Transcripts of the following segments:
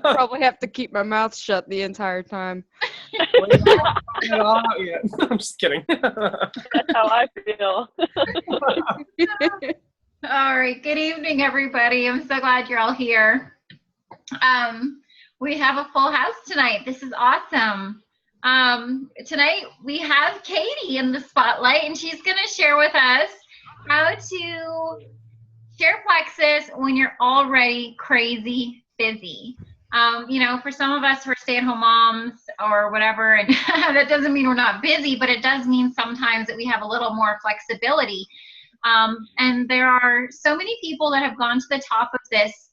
Probably have to keep my mouth shut the entire time. Well, you haven't found it all out yet. I'm just kidding. That's how I feel. All right. Good evening, everybody. I'm so glad you're all here. We have a full house tonight. This is awesome. Tonight we have Katie in the spotlight, and she's going to share with us how to share Plexus when you're already crazy busy. For some of us who are stay-at-home moms or whatever, and that doesn't mean we're not busy, but it does mean sometimes that we have a little more flexibility. And there are so many people that have gone to the top of this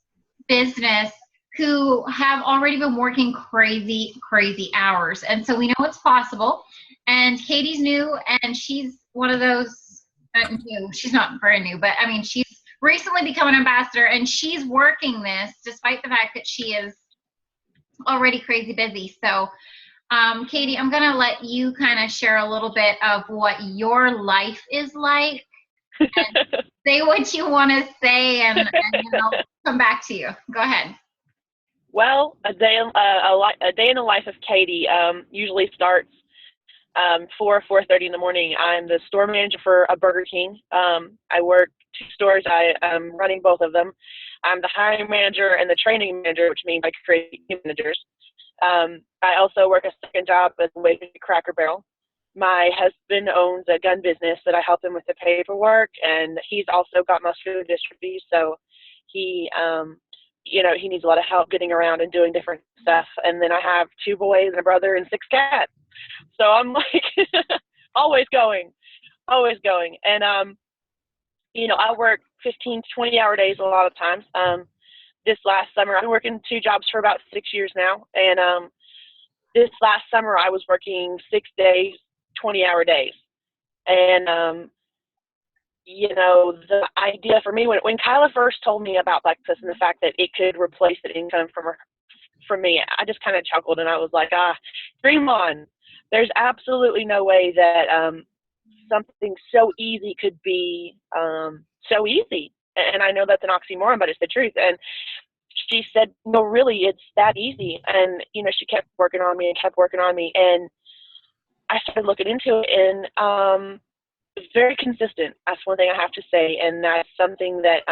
business who have already been working crazy, crazy hours. And so we know it's possible. And Katie's new, and she's one of those new. She's not very new, but I mean, she's recently become an ambassador, and she's working this despite the fact that she is already crazy busy. So Katie, I'm going to let you kind of share a little bit of what your life is like. And say what you want to say, and I'll come back to you. Go ahead. Well, a day in the life of Katie usually starts 4:30 in the morning. I'm the store manager for a Burger King. I work 2 stores. I'm running both of them. I'm the hiring manager and the training manager, which means I create managers. I also work a second job as a waiter at Cracker Barrel. My husband owns a gun business that I help him with the paperwork, and he's also got muscular dystrophy, so he needs a lot of help getting around and doing different stuff. And then I have 2 boys and a brother and 6 cats. So I'm like always going. And, I work 15 to 20-hour days a lot of times. This last summer, I've been working 2 jobs for about 6 years now. And this last summer, I was working 6 days, 20-hour days. And, the idea for me, when Kyla first told me about Plexus and the fact that it could replace the income from me, I just kind of chuckled, and I was like, dream on. There's absolutely no way that something so easy could be so easy. And I know that's an oxymoron, but it's the truth. And she said, no, really, it's that easy. And, she kept working on me. And I started looking into it, and very consistent. That's one thing I have to say. And that's something that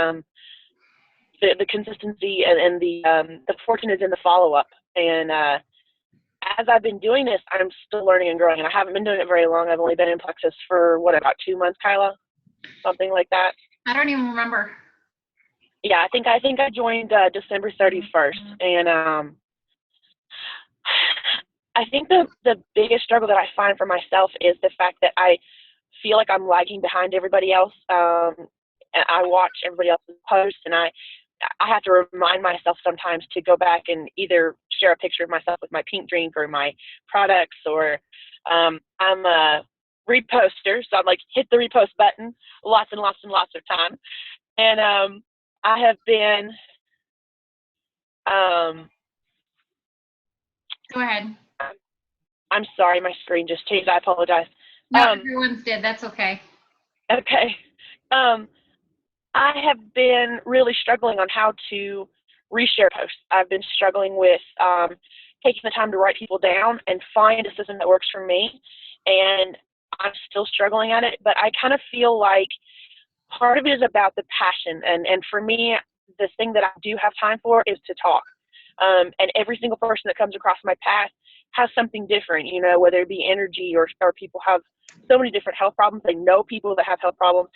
the consistency and the fortune is in the follow-up. And as I've been doing this, I'm still learning and growing. And I haven't been doing it very long. I've only been in Plexus for, about 2 months, Kyla? Something like that. I don't even remember. Yeah, I think I joined December 31st. And I think the biggest struggle that I find for myself is the fact that I feel like I'm lagging behind everybody else. And I watch everybody else's posts, and I have to remind myself sometimes to go back and either share a picture of myself with my pink drink or my products, or I'm a reposter, so I'm like, hit the repost button lots and lots and lots of time. And I have been Go ahead. I'm sorry, my screen just changed. I apologize. No, everyone's did. That's okay. Okay. I have been really struggling on how to reshare posts. I've been struggling with taking the time to write people down and find a system that works for me. And I'm still struggling at it, but I kind of feel like part of it is about the passion. And for me, the thing that I do have time for is to talk. And every single person that comes across my path has something different, whether it be energy or people have so many different health problems. They know people that have health problems.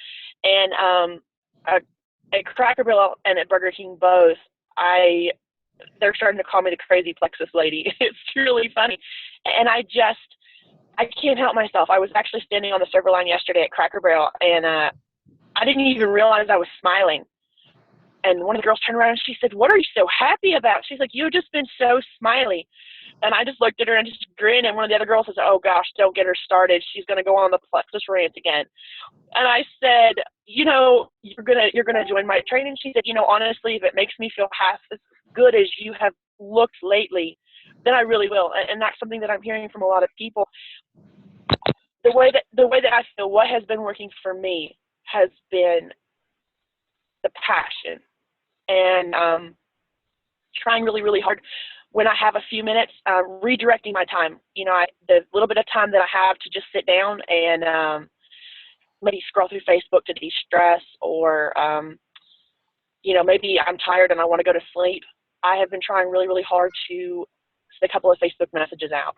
And at Cracker Barrel and at Burger King both, they're starting to call me the crazy Plexus lady. It's really funny. And I can't help myself. I was actually standing on the server line yesterday at Cracker Barrel, and I didn't even realize I was smiling. And one of the girls turned around and she said, "What are you so happy about?" She's like, "You've just been so smiley." And I just looked at her and just grinned. And one of the other girls says, "Oh gosh, don't get her started. She's going to go on the Plexus rant again." And I said, "You're gonna join my training." She said, "Honestly, if it makes me feel half as good as you have looked lately, then I really will." And that's something that I'm hearing from a lot of people. The way that I feel, what has been working for me has been the passion. and trying really, really hard when I have a few minutes, redirecting my time. You know, the little bit of time that I have to just sit down and maybe scroll through Facebook to de-stress, or you know, maybe I'm tired and I want to go to sleep. I have been trying really, really hard to send a couple of Facebook messages out,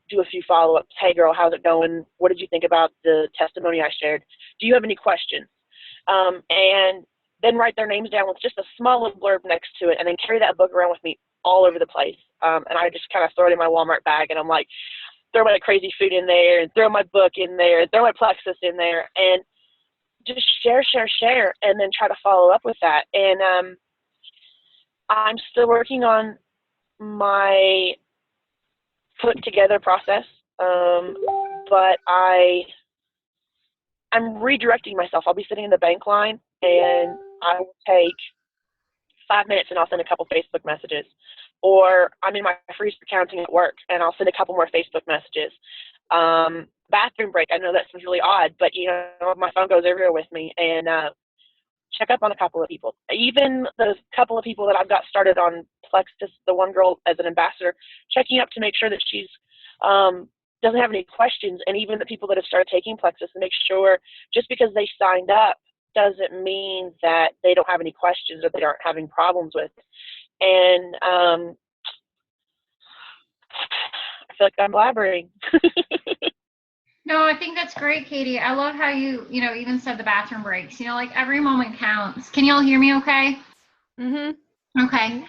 do a few follow-ups. Hey, girl, how's it going? What did you think about the testimony I shared? Do you have any questions? And then write their names down with just a small little blurb next to it, and then carry that book around with me all over the place. And I just kind of throw it in my Walmart bag, and I'm like, throw my crazy food in there, and throw my book in there, and throw my Plexus in there, and just share, and then try to follow up with that. And I'm still working on my put together process, but I'm redirecting myself. I'll be sitting in the bank line, and I will take 5 minutes and I'll send a couple Facebook messages. Or I'm in my freeze accounting at work, and I'll send a couple more Facebook messages. Bathroom break, I know that seems really odd, but you know, my phone goes everywhere with me, and check up on a couple of people. Even the couple of people that I've got started on Plexus, the one girl as an ambassador, checking up to make sure that she's doesn't have any questions, and even the people that have started taking Plexus, and make sure just because they signed up doesn't mean that they don't have any questions or they aren't having problems with it. And I feel like I'm blabbering. No, I think that's great, Katie. I love how you even said the bathroom breaks. You know, like every moment counts. Can you all hear me okay? Mm-hmm. Okay.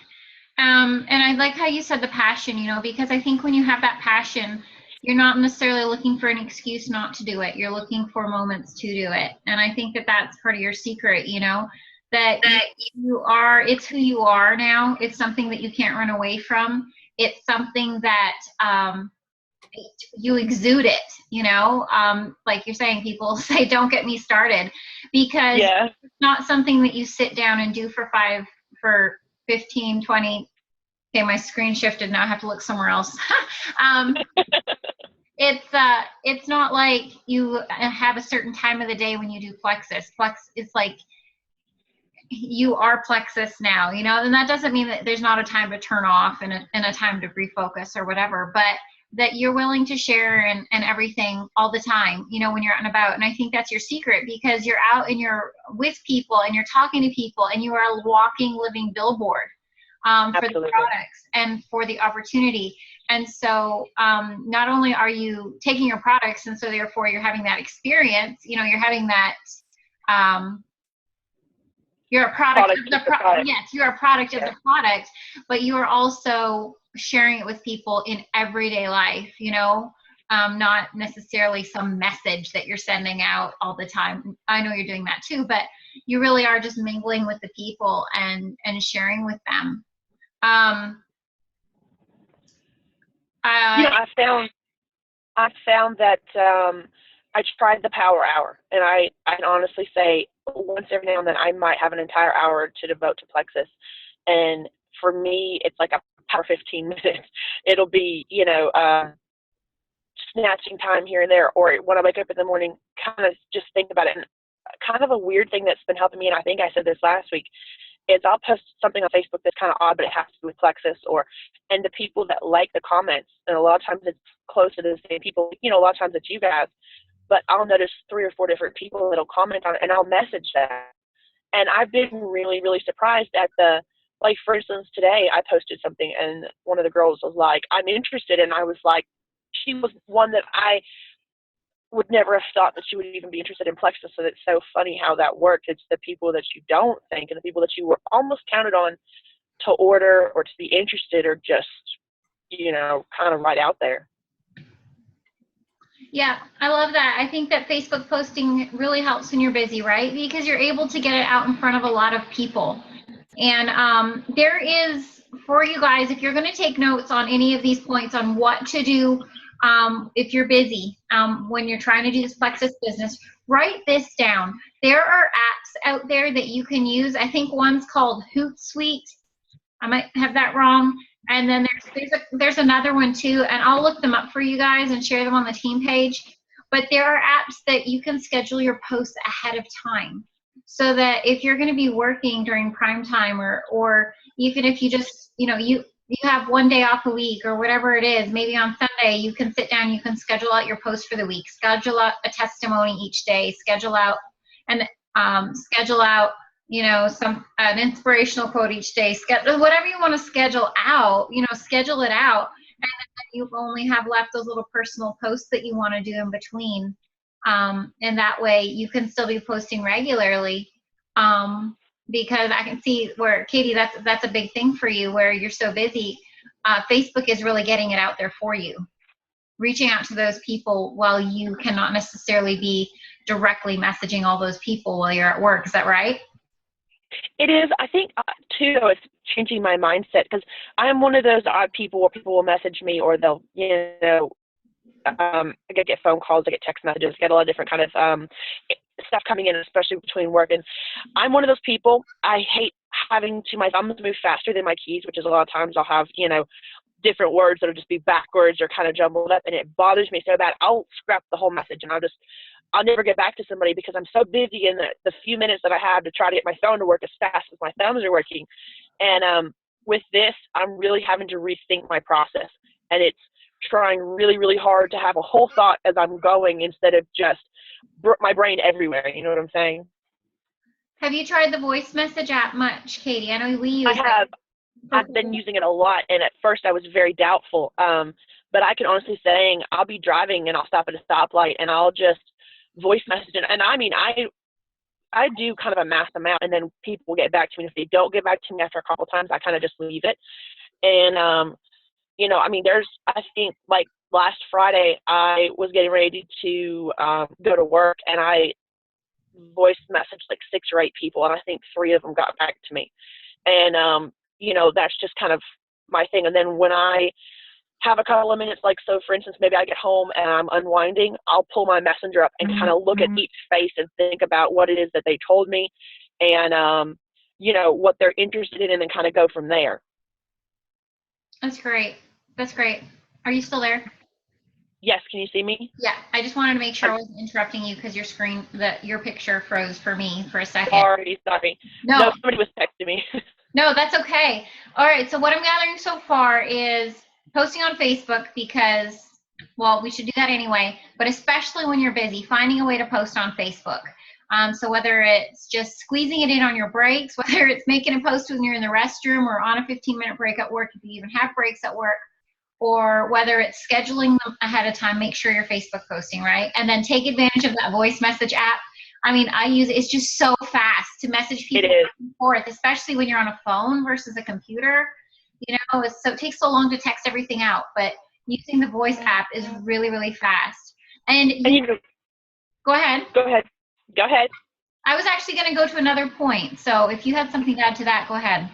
And I like how you said the passion, you know, because I think when you have that passion, you're not necessarily looking for an excuse not to do it. You're looking for moments to do it. And I think that that's part of your secret, you know, that it's who you are now. It's something that you can't run away from. It's something that you exude it, you know, like you're saying, people say, don't get me started, because it's not something that you sit down and do for 15, 20. Okay, my screen shifted. Now I have to look somewhere else. It's not like you have a certain time of the day when you do Plexus. It's like you are Plexus now, you know, and that doesn't mean that there's not a time to turn off and a time to refocus or whatever, but that you're willing to share and everything all the time, you know, when you're out and about. And I think that's your secret, because you're out and you're with people and you're talking to people, and you are a walking, living billboard for the products and for the opportunity. And so not only are you taking your products, and so therefore you're having that experience, you know, you're having that, you're a product of the product. Yes, you're a product of the product, but you are also sharing it with people in everyday life, you know, not necessarily some message that you're sending out all the time. I know you're doing that too, but you really are just mingling with the people and sharing with them. I found that I tried the power hour, and I can honestly say once every now and then I might have an entire hour to devote to Plexus. And for me, it's like a power 15 minutes. It'll be, you know, snatching time here and there, or when I wake up in the morning, kind of just think about it. And kind of a weird thing that's been helping me, and I think I said this last week, is I'll post something on Facebook that's kind of odd, but it has to do with Plexus, and the people that like the comments, and a lot of times it's close to the same people, you know, a lot of times it's you guys, but I'll notice 3 or 4 different people that'll comment on it, and I'll message that. And I've been really, really surprised at like, for instance, today I posted something, and one of the girls was like, I'm interested, and I was like, she was one that I would never have thought that she would even be interested in Plexus. So it's so funny how that worked. It's the people that you don't think, and the people that you were almost counted on to order or to be interested, or just, you know, kind of right out there. Yeah, I love that. I think that Facebook posting really helps when you're busy, right? Because you're able to get it out in front of a lot of people. And there is, for you guys, if you're going to take notes on any of these points on what to do if you're busy, when you're trying to do this Plexus business, write this down. There are apps out there that you can use. I think one's called Hootsuite. I might have that wrong. And then there's another one too, and I'll look them up for you guys and share them on the team page. But there are apps that you can schedule your posts ahead of time. so that if you're going to be working during prime time, or even if you just, you have one day off a week or whatever it is, maybe on Sunday you can sit down, you can schedule out your post for the week, schedule out a testimony each day, schedule out an inspirational quote each day, schedule whatever you want to schedule out, schedule it out. And then you only have left those little personal posts that you want to do in between. And that way you can still be posting regularly. Because I can see where, Katie, that's a big thing for you, where you're so busy. Facebook is really getting it out there for you, reaching out to those people while you cannot necessarily be directly messaging all those people while you're at work. Is that right? It is. I think, too, though, it's changing my mindset, because I'm one of those odd people where people will message me, or they'll, I get phone calls, I get text messages, get a lot of different kind of stuff coming in, especially between work. And I'm one of those people, I hate having my thumbs move faster than my keys, which is a lot of times I'll have, different words that'll just be backwards or kind of jumbled up, and it bothers me so bad. I'll scrap the whole message, and I'll never get back to somebody because I'm so busy in the few minutes that I have to try to get my phone to work as fast as my thumbs are working. And with this, I'm really having to rethink my process, and it's trying really, really hard to have a whole thought as I'm going instead of just my brain everywhere. You know what I'm saying? Have you tried the voice message app much, Katie? I know we use it. I have. I've been using it a lot, and at first I was very doubtful. But I can honestly say, I'll be driving and I'll stop at a stoplight and I'll just voice message it. And I mean, I do kind of a mass amount, and then people will get back to me. If they don't get back to me after a couple times, I kind of just leave it. And, I mean, I think like last Friday, I was getting ready to go to work, and I voice messaged like 6 or 8 people, and I think 3 of them got back to me. And, that's just kind of my thing. And then when I have a couple of minutes, like, so for instance, maybe I get home and I'm unwinding, I'll pull my messenger up and kind of look at each face and think about what it is that they told me and, what they're interested in, and then kind of go from there. That's great. That's great. Are you still there? Yes. Can you see me? Yeah. I just wanted to make sure I wasn't interrupting you because your picture froze for me for a second. Sorry. No, somebody was texting me. No, that's okay. All right. So what I'm gathering so far is posting on Facebook, because, well, we should do that anyway, but especially when you're busy, finding a way to post on Facebook. So whether it's just squeezing it in on your breaks, whether it's making a post when you're in the restroom or on a 15-minute break at work, if you even have breaks at work, or whether it's scheduling them ahead of time, make sure you're Facebook posting, right? And then take advantage of that voice message app. I mean, I use it. It's just so fast to message people back and forth, especially when you're on a phone versus a computer. So it takes so long to text everything out, but using the voice app is really, really fast. And go ahead. Go ahead. I was actually going to go to another point. So if you had something to add to that, go ahead.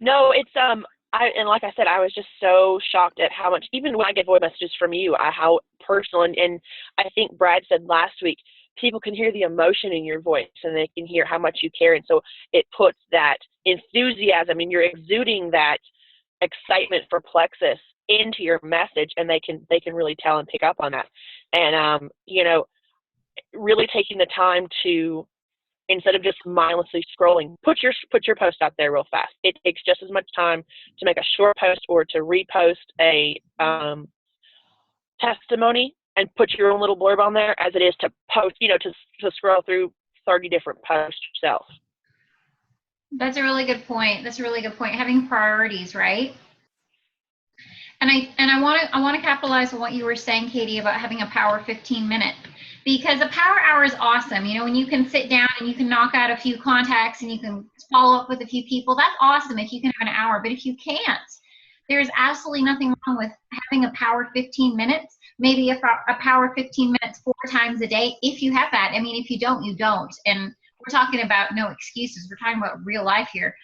No, it's, and like I said, I was just so shocked at how much, even when I get voice messages from you, how personal, and I think Brad said last week, people can hear the emotion in your voice, and they can hear how much you care. And so it puts that enthusiasm, and you're exuding that excitement for Plexus into your message, and they can really tell and pick up on that. And, really taking the time to, instead of just mindlessly scrolling, put your post out there real fast. It takes just as much time to make a short post or to repost a testimony and put your own little blurb on there as it is to post, to scroll through 30 different posts yourself. That's a really good point. Having priorities, right? And I want to capitalize on what you were saying, Katie, about having a power 15 minute, because a power hour is awesome. When you can sit down and you can knock out a few contacts and you can follow up with a few people, that's awesome if you can have an hour. But if you can't, there's absolutely nothing wrong with having a power 15 minutes, maybe a power 15 minutes 4 times a day, if you have that. I mean, if you don't, you don't. And we're talking about no excuses. We're talking about real life here.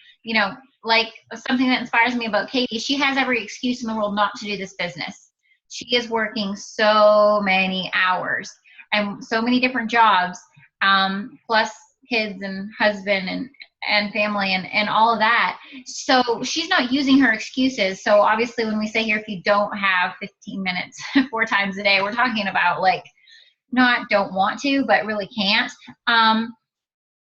Like something that inspires me about Katie, she has every excuse in the world not to do this business. She is working so many hours and so many different jobs, plus kids and husband and family and all of that. So she's not using her excuses. So obviously when we say here, if you don't have 15 minutes 4 times a day, we're talking about like not don't want to, but really can't.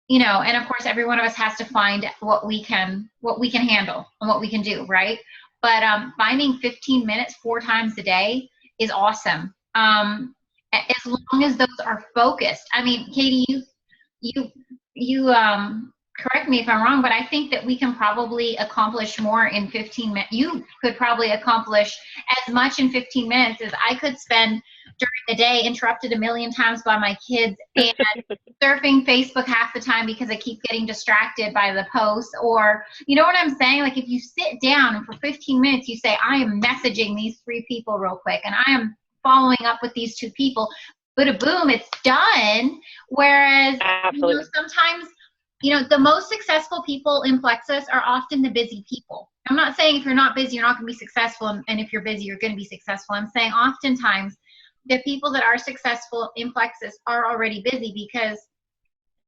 you know, and of course every one of us has to find what we can handle and what we can do, right? But finding 15 minutes 4 times a day is awesome. As long as those are focused. I mean, Katie, you correct me if I'm wrong, but I think that we can probably accomplish more in 15 minutes. You could probably accomplish as much in 15 minutes as I could spend during the day, interrupted a million times by my kids and surfing Facebook half the time because I keep getting distracted by the posts. Or, you know what I'm saying? Like, if you sit down and for 15 minutes you say, I am messaging these 3 people real quick, and I am following up with these 2 people, but boom, it's done. Whereas, you know, sometimes, you know, the most successful people in Plexus are often the busy people. I'm not saying if you're not busy, you're not going to be successful, and if you're busy, you're going to be successful. I'm saying oftentimes the people that are successful in Plexus are already busy because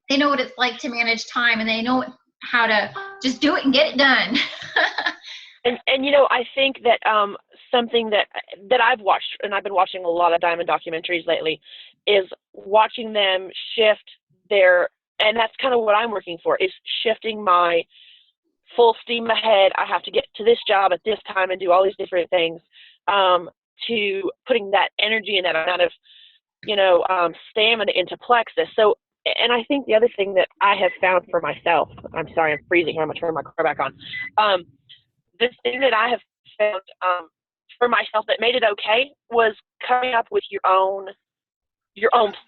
they know what it's like to manage time, and they know how to just do it and get it done. And you know, I think that something that I've watched, and I've been watching a lot of diamond documentaries lately, is watching them shift their, and that's kind of what I'm working for, is shifting my full steam ahead, I have to get to this job at this time and do all these different things, to putting that energy and that amount of, you know, stamina into Plexus. So, and I think the other thing that I have found for myself, I'm sorry, I'm freezing here, I'm gonna turn my car back on. This thing that I have found for myself that made it okay was coming up with your own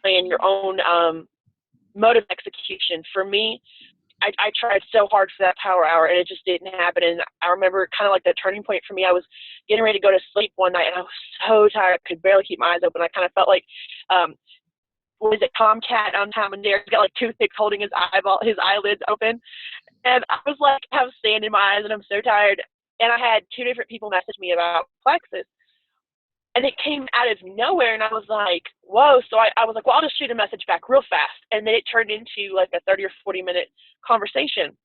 plan, your own mode of execution. For me, I tried so hard for that power hour, and it just didn't happen. And I remember kind of like the turning point for me, I was getting ready to go to sleep one night, and I was so tired, I could barely keep my eyes open. I kind of felt like, what is it, Tomcat on Tom and Jerry? He's got like toothpicks holding his eyelids open. And I was like, I have sand in my eyes, and I'm so tired. And I had 2 different people message me about Plexus. And it came out of nowhere, and I was like, whoa. So I was like, well, I'll just shoot a message back real fast. And then it turned into like a 30 or 40-minute conversation.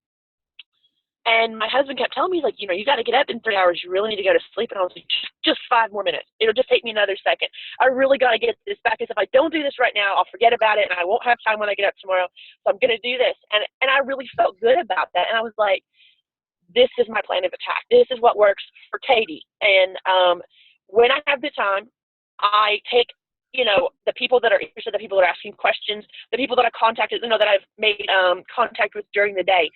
And my husband kept telling me, like, you know, you got to get up in 3 hours. You really need to go to sleep. And I was like, just 5 more minutes. It'll just take me another second. I really got to get this back, because if I don't do this right now, I'll forget about it, and I won't have time when I get up tomorrow. So I'm going to do this. And I really felt good about that. And I was like, this is my plan of attack. This is what works for Katie. And when I have the time, I take, you know, the people that are interested, the people that are asking questions, the people that I contacted, you know, that I've made contact with during the day.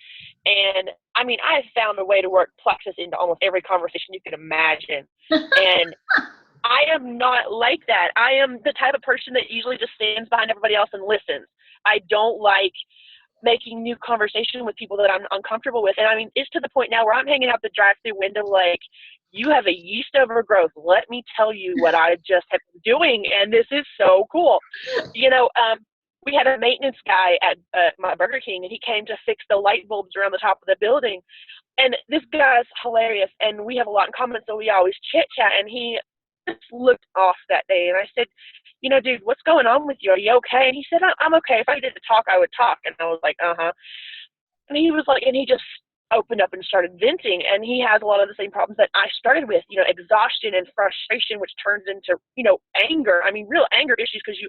And I mean, I have found a way to work Plexus into almost every conversation you can imagine. And I am not like that. I am the type of person that usually just stands behind everybody else and listens. I don't like making new conversation with people that I'm uncomfortable with. And I mean, it's to the point now where I'm hanging out the drive-through window like, you have a yeast overgrowth. Let me tell you what I just have been doing, and this is so cool. You know, we had a maintenance guy at my Burger King, and he came to fix the light bulbs around the top of the building. And this guy's hilarious, and we have a lot in common, so we always chit-chat. And he just looked off that day, and I said, you know, dude, what's going on with you? Are you okay? And he said, I'm okay. If I needed to talk, I would talk. And I was like, uh-huh. And he was like, and he just opened up and started venting, and he has a lot of the same problems that I started with, you know, exhaustion and frustration, which turns into, you know, anger. I mean, real anger issues, because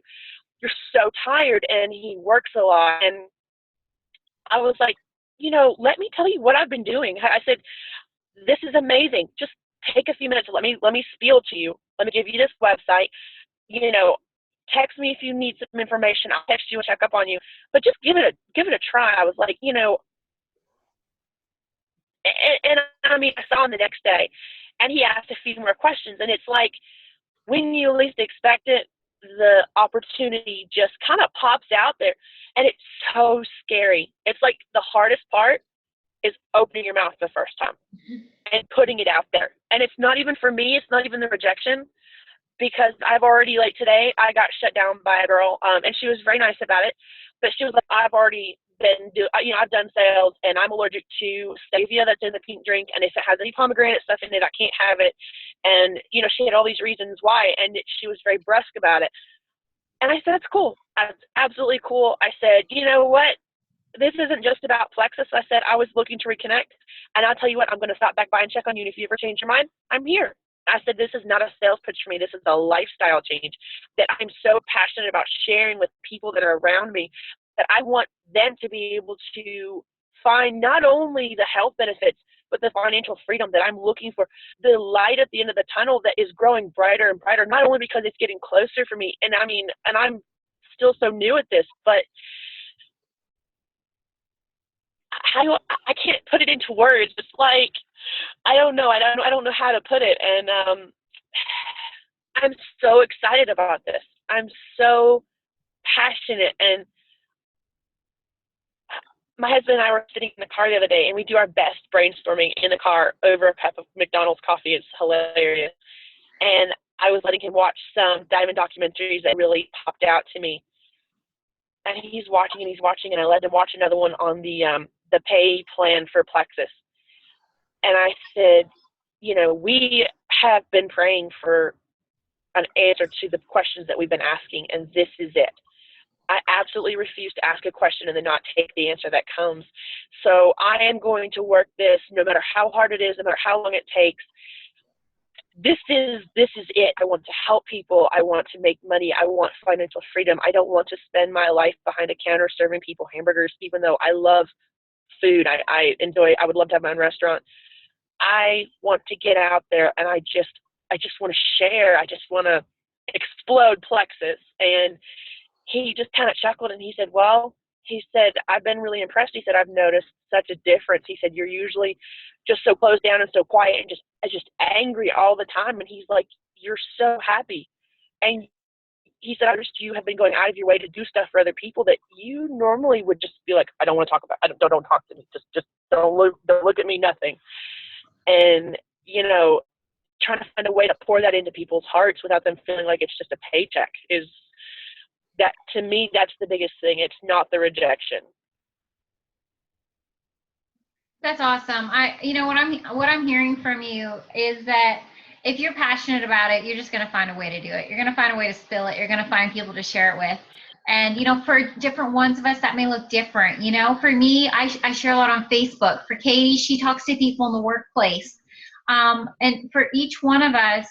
you're so tired, and he works a lot. And I was like, you know, let me tell you what I've been doing. I said, this is amazing. Just take a few minutes. Let me spiel to you. Let me give you this website. You know, text me if you need some information. I'll text you and check up on you. But just give it a try. I was like, you know, and I mean, I saw him the next day, and he asked a few more questions. And it's like, when you least expect it, the opportunity just kind of pops out there, and it's so scary. It's like the hardest part is opening your mouth the first time and putting it out there. And it's not even for me. It's not even the rejection, because I've already, like today, I got shut down by a girl, and she was very nice about it, but she was like, I've already I've done sales, and I'm allergic to stevia that's in the pink drink, and if it has any pomegranate stuff in it, I can't have it. And, you know, she had all these reasons why, and she was very brusque about it. And I said, it's cool. It's absolutely cool. I said, you know what? This isn't just about Plexus. I said, I was looking to reconnect, and I'll tell you what, I'm going to stop back by and check on you, and if you ever change your mind, I'm here. I said, this is not a sales pitch for me. This is a lifestyle change that I'm so passionate about sharing with people that are around me, that I want them to be able to find not only the health benefits, but the financial freedom that I'm looking for, the light at the end of the tunnel that is growing brighter and brighter, not only because it's getting closer for me, and I'm still so new at this, but I can't put it into words. It's like, I don't know how to put it. And I'm so excited about this. I'm so passionate. And my husband and I were sitting in the car the other day, and we do our best brainstorming in the car over a cup of McDonald's coffee. It's hilarious. And I was letting him watch some diamond documentaries that really popped out to me. And he's watching, and I let him watch another one on the pay plan for Plexus. And I said, we have been praying for an answer to the questions that we've been asking, and this is it. I absolutely refuse to ask a question and then not take the answer that comes. So I am going to work this no matter how hard it is, no matter how long it takes. This is it. I want to help people. I want to make money. I want financial freedom. I don't want to spend my life behind a counter serving people hamburgers, even though I love food. I would love to have my own restaurant. I want to get out there, and I just want to share. I just want to explode Plexus. And he just kind of chuckled, and he said, I've been really impressed. He said, I've noticed such a difference. He said, you're usually just so closed down and so quiet and just angry all the time. And he's like, you're so happy. And he said, I noticed you have been going out of your way to do stuff for other people that you normally would just be like, I don't want to talk about. Don't talk to me. Just don't look at me. Nothing. And trying to find a way to pour that into people's hearts without them feeling like it's just a paycheck is that, to me, that's the biggest thing. It's not the rejection. That's awesome. What I'm hearing from you is that if you're passionate about it, you're just going to find a way to do it. You're going to find a way to spill it. You're going to find people to share it with. And, for different ones of us, that may look different. For me, I share a lot on Facebook. For Katie, she talks to people in the workplace. And for each one of us,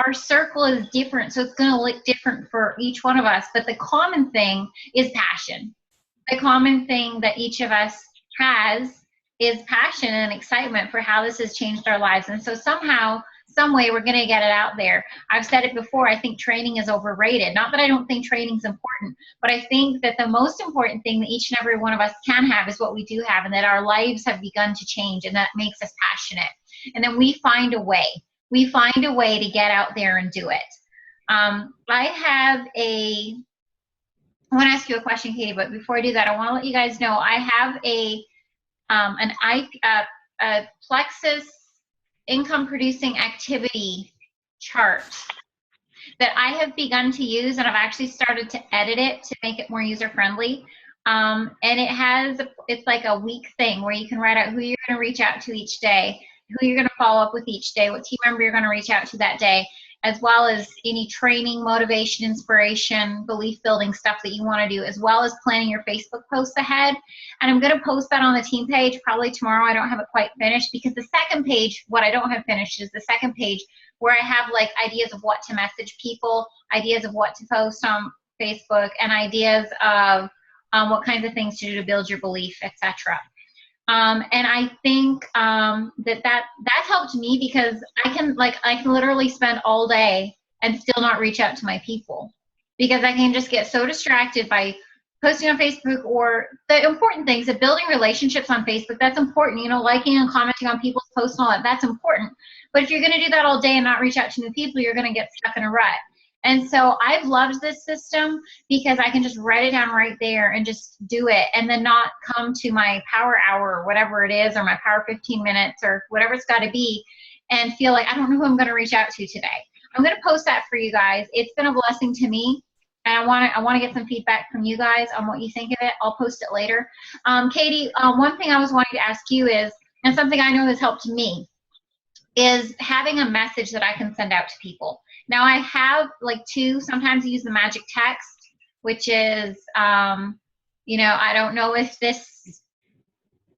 our circle is different. So it's going to look different for each one of us. But the common thing is passion. The common thing that each of us has is passion and excitement for how this has changed our lives. And so somehow, some way, we're going to get it out there. I've said it before, I think training is overrated. Not that I don't think training is important, but I think that the most important thing that each and every one of us can have is what we do have, and that our lives have begun to change, and that makes us passionate. And then we find a way. We find a way to get out there and do it. I want to ask you a question, Katie, but before I do that, I want to let you guys know I have a Plexus income producing activity chart that I have begun to use, and I've actually started to edit it to make it more user friendly. And it's like a week thing where you can write out who you're going to reach out to each day, who you're going to follow up with each day, what team member you're going to reach out to that day, as well as any training, motivation, inspiration, belief building stuff that you want to do, as well as planning your Facebook posts ahead. And I'm going to post that on the team page probably tomorrow. I don't have it quite finished, because the second page, what I don't have finished is the second page where I have like ideas of what to message people, ideas of what to post on Facebook, and ideas of what kinds of things to do to build your belief, etc. And I think that helped me, because I can literally spend all day and still not reach out to my people, because I can just get so distracted by posting on Facebook, or the important things of building relationships on Facebook. That's important, liking and commenting on people's posts and all that. That's important. But if you're going to do that all day and not reach out to new people, you're going to get stuck in a rut. And so I've loved this system because I can just write it down right there and just do it, and then not come to my power hour or whatever it is, or my power 15 minutes or whatever it's got to be, and feel like I don't know who I'm going to reach out to today. I'm going to post that for you guys. It's been a blessing to me, and I want to get some feedback from you guys on what you think of it. I'll post it later. Katie, one thing I was wanting to ask you is, and something I know has helped me, is having a message that I can send out to people. Now I have like two. Sometimes I use the magic text, which is, I don't know if this,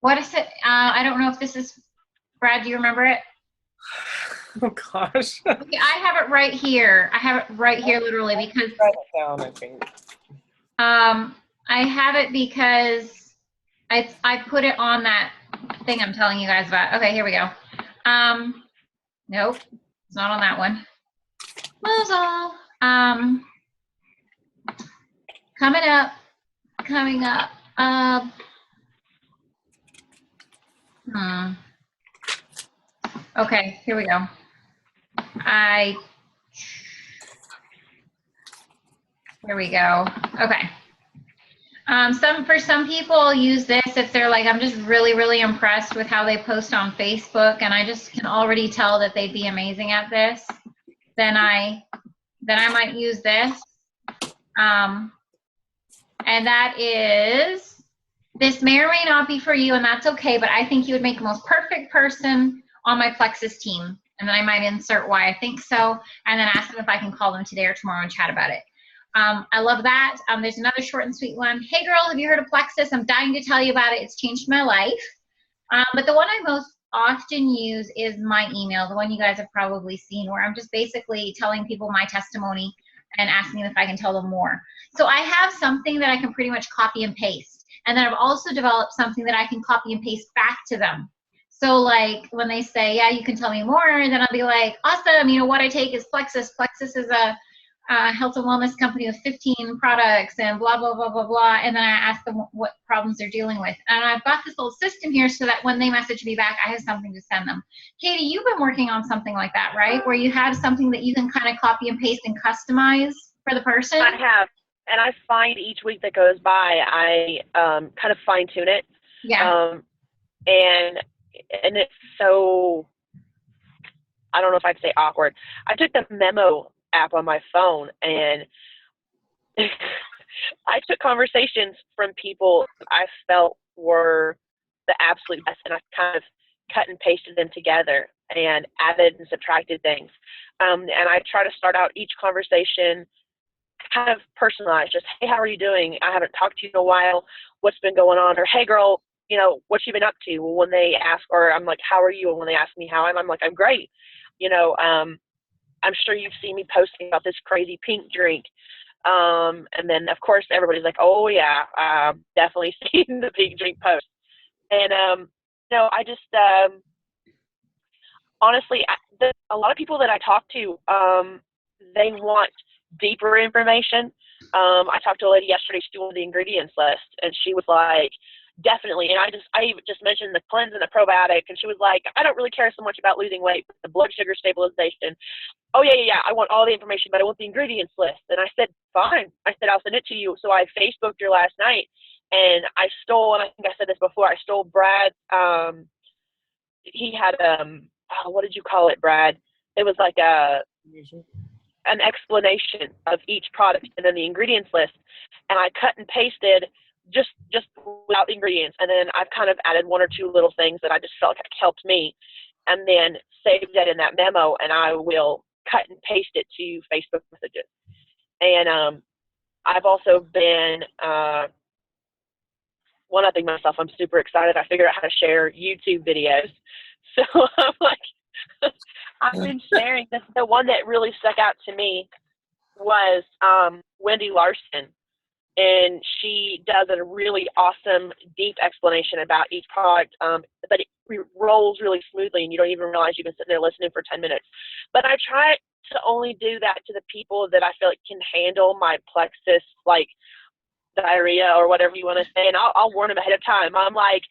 what is it? I don't know if this is, Brad, do you remember it? Oh gosh. Okay, I have it right here. I have it right here literally, because Write it down, I think. I have it because I put it on that thing I'm telling you guys about. Okay, here we go. Nope, it's not on that one. Muzzle. Coming up. Okay, here we go. Here we go. Okay. For some people use this if they're like, I'm just really, really impressed with how they post on Facebook, and I just can already tell that they'd be amazing at this. Then I might use this. And that is, this may or may not be for you, and that's okay, but I think you would make the most perfect person on my Plexus team. And then I might insert why I think so, and then ask them if I can call them today or tomorrow and chat about it. I love that. There's another short and sweet one. Hey girl, have you heard of Plexus? I'm dying to tell you about it. It's changed my life. But the one I most often use is my email, the one you guys have probably seen, where I'm just basically telling people my testimony and asking them if I can tell them more. So I have something that I can pretty much copy and paste. And then I've also developed something that I can copy and paste back to them. So like when they say, yeah, you can tell me more, and then I'll be like, awesome, you know, what I take is Plexus. Plexus is a health and wellness company with 15 products and blah, blah, blah, blah, blah. And then I ask them what problems they're dealing with. And I've got this little system here so that when they message me back, I have something to send them. Katie, you've been working on something like that, right? Where you have something that you can kind of copy and paste and customize for the person? I have. And I find each week that goes by, I kind of fine tune it. Yeah. And it's so, I don't know if I'd say awkward. I took the Memo app on my phone, and I took conversations from people I felt were the absolute best, and I kind of cut and pasted them together and added and subtracted things. And I try to start out each conversation kind of personalized, just, hey, how are you doing? I haven't talked to you in a while. What's been going on? Or, hey, girl, you know, what you been up to? Well, when they ask, or I'm like, how are you? And when they ask me how I'm like, I'm great. You know, I'm sure you've seen me posting about this crazy pink drink. And then, of course, everybody's like, oh, yeah, definitely seen the pink drink post. And, you know, I just, honestly, a lot of people that I talk to, they want deeper information. I talked to a lady yesterday, she's doing the ingredients list, and she was like, definitely. And I even just mentioned the cleanse and the probiotic, and she was like, I don't really care so much about losing weight, but the blood sugar stabilization. Oh, yeah. I want all the information, but I want the ingredients list. And I said, fine. I said, I'll send it to you. So I Facebooked her last night, and I stole, and I think I said this before, I stole Brad. He had, what did you call it, Brad? It was like an explanation of each product and then the ingredients list. And I cut and pasted just without ingredients, and then I've kind of added one or two little things that I just felt like helped me, and then saved that in that memo, and I will cut and paste it to Facebook messages. And I've also been one other thing myself, I'm super excited. I figured out how to share YouTube videos. So I'm like, I've been sharing this. The one that really stuck out to me was Wendy Larson. And she does a really awesome, deep explanation about each product, but it rolls really smoothly, and you don't even realize you've been sitting there listening for 10 minutes. But I try to only do that to the people that I feel like can handle my Plexus, like, diarrhea or whatever you want to say, and I'll warn them ahead of time. I'm like,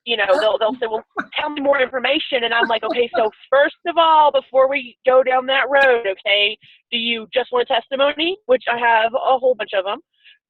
you know, they'll say, well, tell me more information, and I'm like, okay, so first of all, before we go down that road, okay, do you just want a testimony, which I have a whole bunch of them?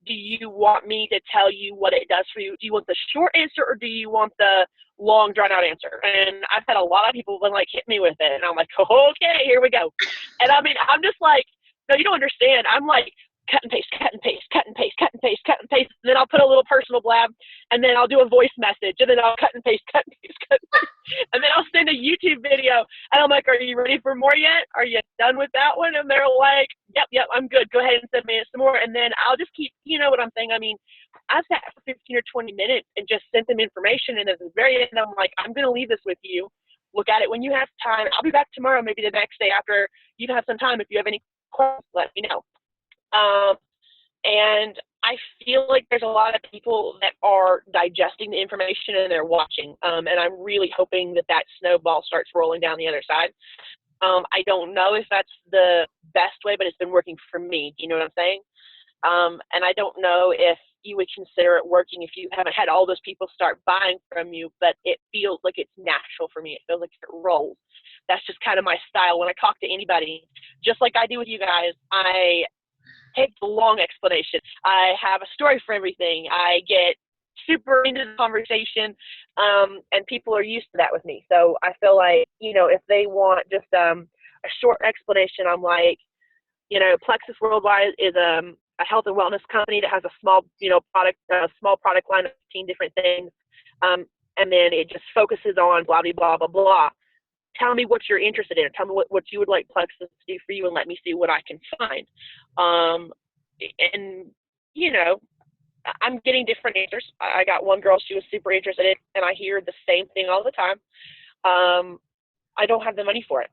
Do you want me to tell you what it does for you? Do you want the short answer, or do you want the long, drawn-out answer? And I've had a lot of people like hit me with it, and I'm like, okay, here we go. And I mean, I'm just like, no, you don't understand. I'm like, cut and paste, cut and paste, cut and paste, cut and paste, cut and paste. And then I'll put a little personal blab, and then I'll do a voice message, and then I'll cut and paste, cut and paste, cut and paste. And then I'll send a YouTube video, and I'm like, are you ready for more yet? Are you done with that one? And they're like, yep, I'm good. Go ahead and send me some more. And then I'll just keep, you know what I'm saying? I mean, I've sat for 15 or 20 minutes and just sent them information, and at the very end, I'm like, I'm going to leave this with you. Look at it when you have time. I'll be back tomorrow, maybe the next day after you've had some time. If you have any questions, let me know. And I feel like there's a lot of people that are digesting the information and they're watching. And I'm really hoping that that snowball starts rolling down the other side. I don't know if that's the best way, but it's been working for me. Do you know what I'm saying? And I don't know if you would consider it working if you haven't had all those people start buying from you, but it feels like it's natural for me. It feels like it rolls. That's just kind of my style. When I talk to anybody, just like I do with you guys, I take the long explanation. I have a story for everything. I get super into the conversation, and people are used to that with me. So I feel like, if they want just a short explanation, I'm like, Plexus Worldwide is a health and wellness company that has a small, small product line of 15 different things, and then it just focuses on blah, blah, blah, blah, blah. Tell me what you're interested in. Tell me what you would like Plexus to do for you, and let me see what I can find. And, I'm getting different answers. I got one girl, she was super interested in, and I hear the same thing all the time. I don't have the money for it.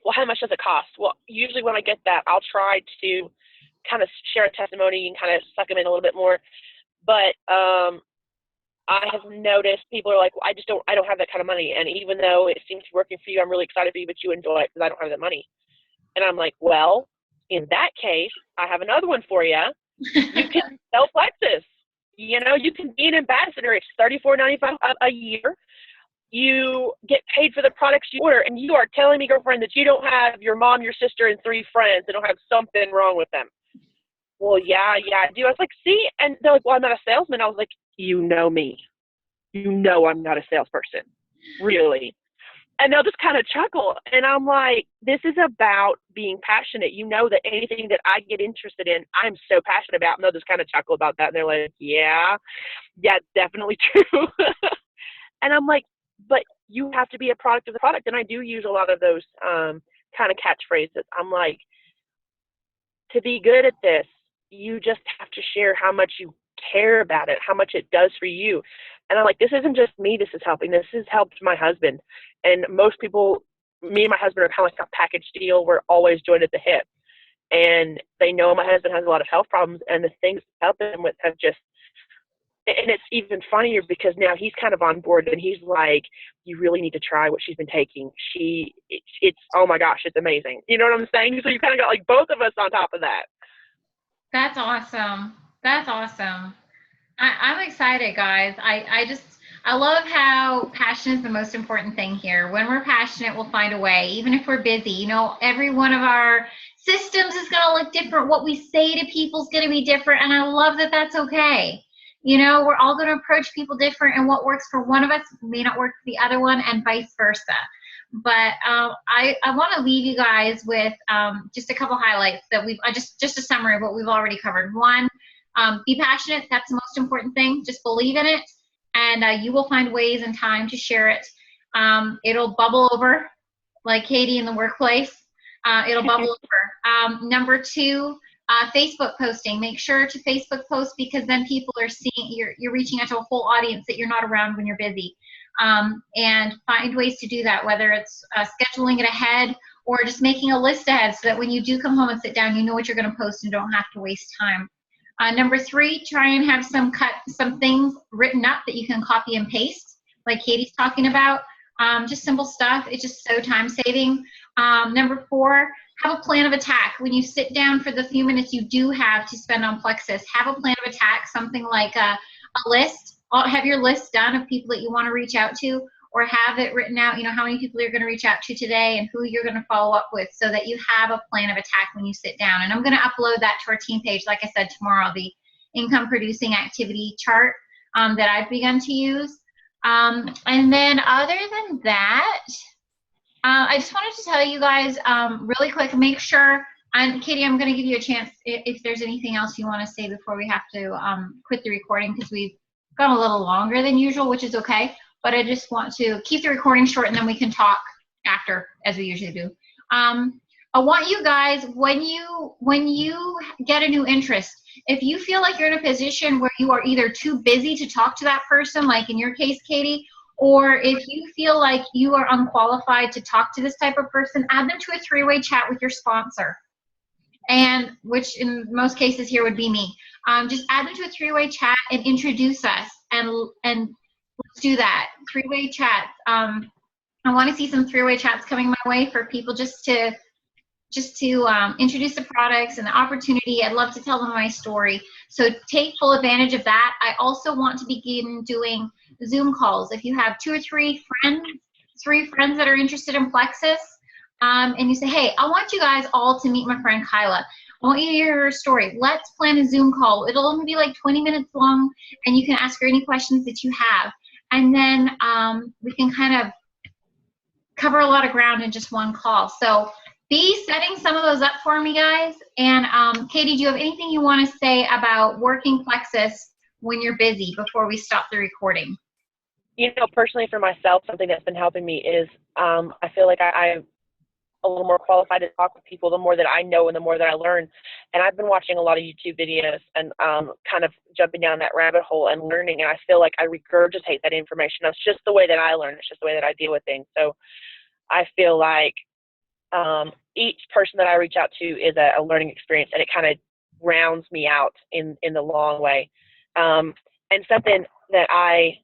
Well, how much does it cost? Well, usually when I get that, I'll try to kind of share a testimony and kind of suck them in a little bit more. But I have noticed people are like, well, I don't have that kind of money. And even though it seems to be working for you, I'm really excited for you, but you enjoy it because I don't have that money. And I'm like, well, in that case, I have another one for you. You can sell Plexus. You can be an ambassador. It's $34.95 a year. You get paid for the products you order, and you are telling me, girlfriend, that you don't have your mom, your sister, and 3 friends that don't have something wrong with them. Well, yeah, I do. I was like, see? And they're like, well, I'm not a salesman. I was like, you know me. You know I'm not a salesperson. Really. And they'll just kind of chuckle. And I'm like, this is about being passionate. You know that anything that I get interested in, I'm so passionate about. And they'll just kind of chuckle about that. And they're like, yeah, definitely true. And I'm like, but you have to be a product of the product. And I do use a lot of those kind of catchphrases. I'm like, to be good at this, you just have to share how much you care about it, how much it does for you. And I'm like, this isn't just me this is helping. This has helped my husband. And most people, me and my husband are kind of like a package deal. We're always joined at the hip. And they know my husband has a lot of health problems, and the things helping him with have just, and it's even funnier because now he's kind of on board, and he's like, you really need to try what she's been taking. It's oh my gosh, it's amazing. You know what I'm saying? So you kind of got like both of us on top of that. That's awesome. That's awesome. I'm excited, guys. I love how passion is the most important thing here. When we're passionate, we'll find a way, even if we're busy. Every one of our systems is going to look different. What we say to people is going to be different. And I love that that's okay. We're all going to approach people different, and what works for one of us may not work for the other one, and vice versa. But I want to leave you guys with just a couple highlights that just a summary of what we've already covered. One, be passionate. That's the most important thing. Just believe in it, and you will find ways and time to share it. It'll bubble over like Katie in the workplace. It'll bubble over. Number 2, Facebook posting. Make sure to Facebook post, because then people are seeing you're reaching out to a whole audience that you're not around when you're busy. And find ways to do that, whether it's scheduling it ahead or just making a list ahead so that when you do come home and sit down, you know what you're going to post and don't have to waste time. Number 3, try and have some things written up that you can copy and paste, like Katie's talking about. Just simple stuff. It's just so time saving. Number 4, have a plan of attack. When you sit down for the few minutes you do have to spend on Plexus, have a plan of attack, something like a list. Have your list done of people that you want to reach out to, or have it written out, how many people you're going to reach out to today and who you're going to follow up with, so that you have a plan of attack when you sit down. And I'm going to upload that to our team page, like I said, tomorrow, the income producing activity chart that I've begun to use. And then other than that, I just wanted to tell you guys really quick, make sure, and Katie, I'm going to give you a chance if there's anything else you want to say before we have to quit the recording, because we've gone a little longer than usual, which is okay. But I just want to keep the recording short, and then we can talk after, as we usually do. I want you guys, when you get a new interest, if you feel like you're in a position where you are either too busy to talk to that person, like in your case, Katie, or if you feel like you are unqualified to talk to this type of person, add them to a 3-way chat with your sponsor. and which in most cases here would be me. Just add them to a three-way chat and introduce us, and let's do that. Three-way chats. I want to see some three-way chats coming my way for people just to introduce the products and the opportunity. I'd love to tell them my story. So take full advantage of that. I also want to begin doing Zoom calls. If you have 2 or 3 friends that are interested in Plexus, and you say, hey, I want you guys all to meet my friend Kyla. I want you to hear her story. Let's plan a Zoom call. It'll only be like 20 minutes long, and you can ask her any questions that you have. And then we can kind of cover a lot of ground in just one call. So be setting some of those up for me, guys. And Katie, do you have anything you want to say about working Plexus when you're busy before we stop the recording? You know, personally for myself, something that's been helping me is I feel like I'm a little more qualified to talk with people the more that I know and the more that I learn. And I've been watching a lot of YouTube videos and kind of jumping down that rabbit hole and learning. And I feel like I regurgitate that information. That's just the way that I learn. It's just the way that I deal with things. So I feel like each person that I reach out to is a learning experience, and it kind of rounds me out in the long way. And something that I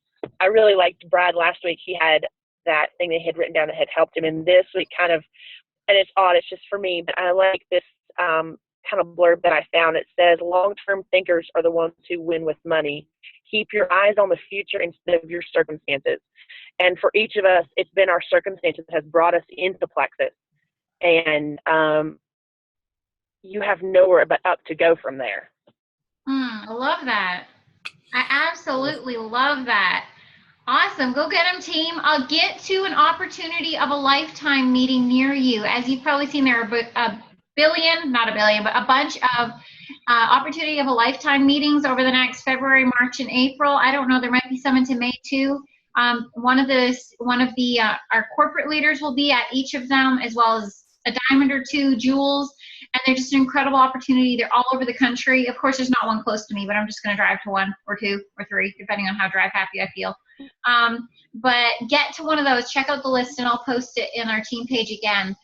really liked, Brad last week, he had that thing that he had written down that had helped him. And this week kind of, and it's odd, it's just for me, but I like this kind of blurb that I found. It says, long-term thinkers are the ones who win with money. Keep your eyes on the future instead of your circumstances. And for each of us, it's been our circumstances that has brought us into Plexus. And you have nowhere but up to go from there. I love that. I absolutely love that. Awesome. Go get them, team. I'll get to an opportunity of a lifetime meeting near you. As you've probably seen, there are a bunch of opportunity of a lifetime meetings over the next February, March, and April. I don't know. There might be some into May too. One of our corporate leaders will be at each of them, as well as a diamond or 2 jewels. And they're just an incredible opportunity. They're all over the country. Of course, there's not one close to me, but I'm just going to drive to 1 or 2 or 3, depending on how drive happy I feel. But get to one of those. Check out the list, and I'll post it in our team page again.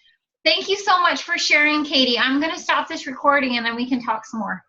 Thank you so much for sharing, Katie. I'm going to stop this recording, and then we can talk some more.